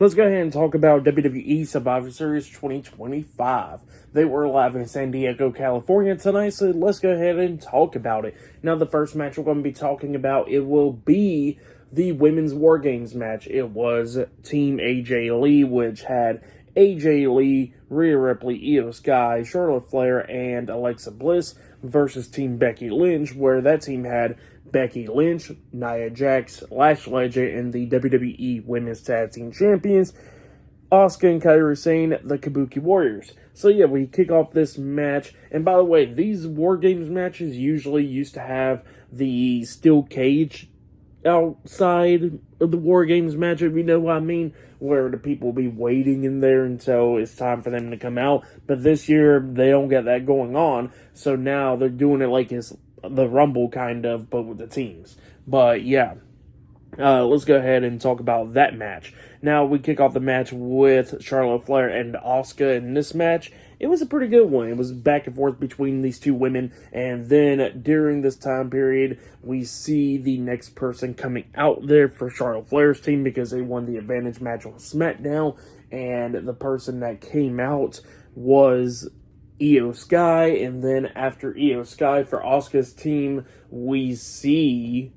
Let's go ahead and talk about WWE Survivor Series 2025. They were live in San Diego, California tonight, so let's go ahead and talk about it. Now, the first match we're going to be talking about, it will be the Women's War Games match. It was Team AJ Lee, which had AJ Lee, Rhea Ripley, Io Sky, Charlotte Flair, and Alexa Bliss versus Team Becky Lynch, where that team had Becky Lynch, Nia Jax, Lash Legend, and the WWE Women's Tag Team Champions, Asuka and Kairi Sane, the Kabuki Warriors. So yeah, we kick off this match, and by the way, these War Games matches usually used to have the steel cage outside of the War Games match, if you know what I mean, where the people will be waiting in there until it's time for them to come out. But this year, they don't get that going on, so now they're doing it like it's the Rumble, kind of, but with the teams. But yeah, let's go ahead and talk about that match. Now, we kick off the match with Charlotte Flair and Asuka. In this match, it was a pretty good one. It was back and forth between these two women, and then during this time period, we see the next person coming out there for Charlotte Flair's team because they won the advantage match on SmackDown, and the person that came out was Io Sky. And then after Io Sky, for Asuka's team, we see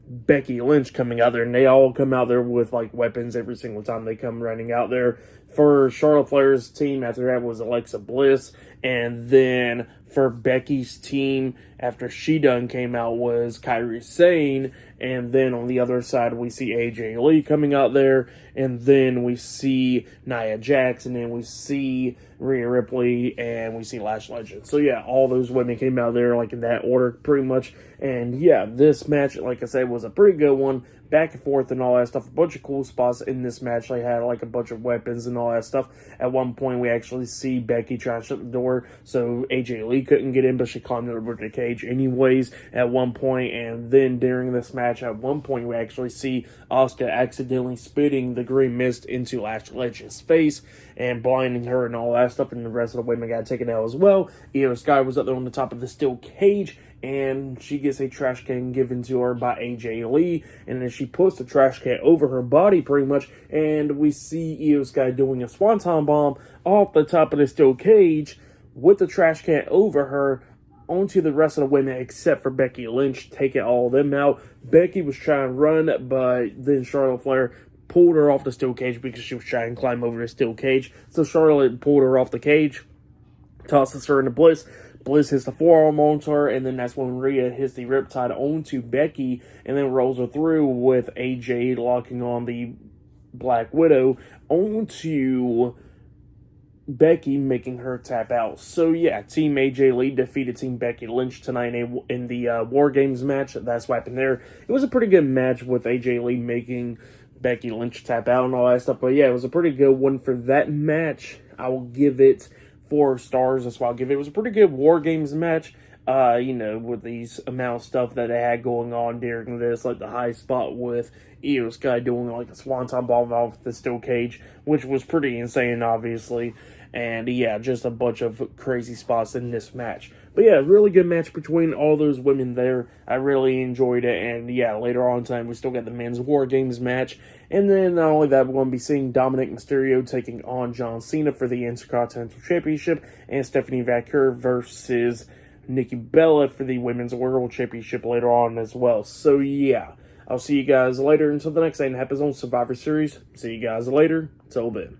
Becky Lynch coming out there, and they all come out there with like weapons every single time they come running out there. For Charlotte Flair's team, after that was Alexa Bliss, and then for Becky's team, after she done came out, was Kairi Sane, and then on the other side we see AJ Lee coming out there, and then we see Nia Jax, and then we see Rhea Ripley, and we see Lash Legend. So yeah, all those women came out there like in that order pretty much, and yeah, this match, like I said, was a pretty good one, back and forth and all that stuff. A bunch of cool spots in this match. They had like a bunch of weapons and all that stuff. At one point, we actually see Becky trying to shut the door, so AJ Lee couldn't get in, but she climbed over the cage anyways at one point. And then during this match, at one point, we actually see Asuka accidentally spitting the green mist into Lash Legend's face and blinding her and all that stuff, and the rest of the women got taken out as well. Io Sky was up there on the top of the steel cage, and she gets a trash can given to her by AJ Lee, and then she puts the trash can over her body pretty much, and we see Io Sky doing a swanton bomb off the top of the steel cage with the trash can over her onto the rest of the women except for Becky Lynch, taking all of them out. Becky was trying to run, but then Charlotte Flair pulled her off the steel cage because she was trying to climb over the steel cage. So Charlotte pulled her off the cage, tosses her into Bliss. Bliss hits the forearm onto her, and then that's when Rhea hits the Riptide onto Becky, and then rolls her through with AJ locking on the Black Widow onto Becky, making her tap out. So yeah, Team AJ Lee defeated Team Becky Lynch tonight in the War Games match. That's what happened there. It was a pretty good match with AJ Lee making Becky Lynch tap out and all that stuff. But yeah, it was a pretty good one for that match. I will give it 4 stars. That's why I'll give it. It was a pretty good War Games match. With these amount of stuff that they had going on during this, like the high spot with Io Sky doing like a swanton bomb off the steel cage, which was pretty insane, obviously. And yeah, just a bunch of crazy spots in this match. But yeah, really good match between all those women there. I really enjoyed it. And yeah, later on in time, we still got the men's War Games match. And then not only that, we're going to be seeing Dominic Mysterio taking on John Cena for the Intercontinental Championship, and Stephanie Vaquer versus Nikki Bella for the Women's World Championship later on as well. So yeah, I'll see you guys later. Until the next thing happens on Survivor Series. See you guys later. Till then.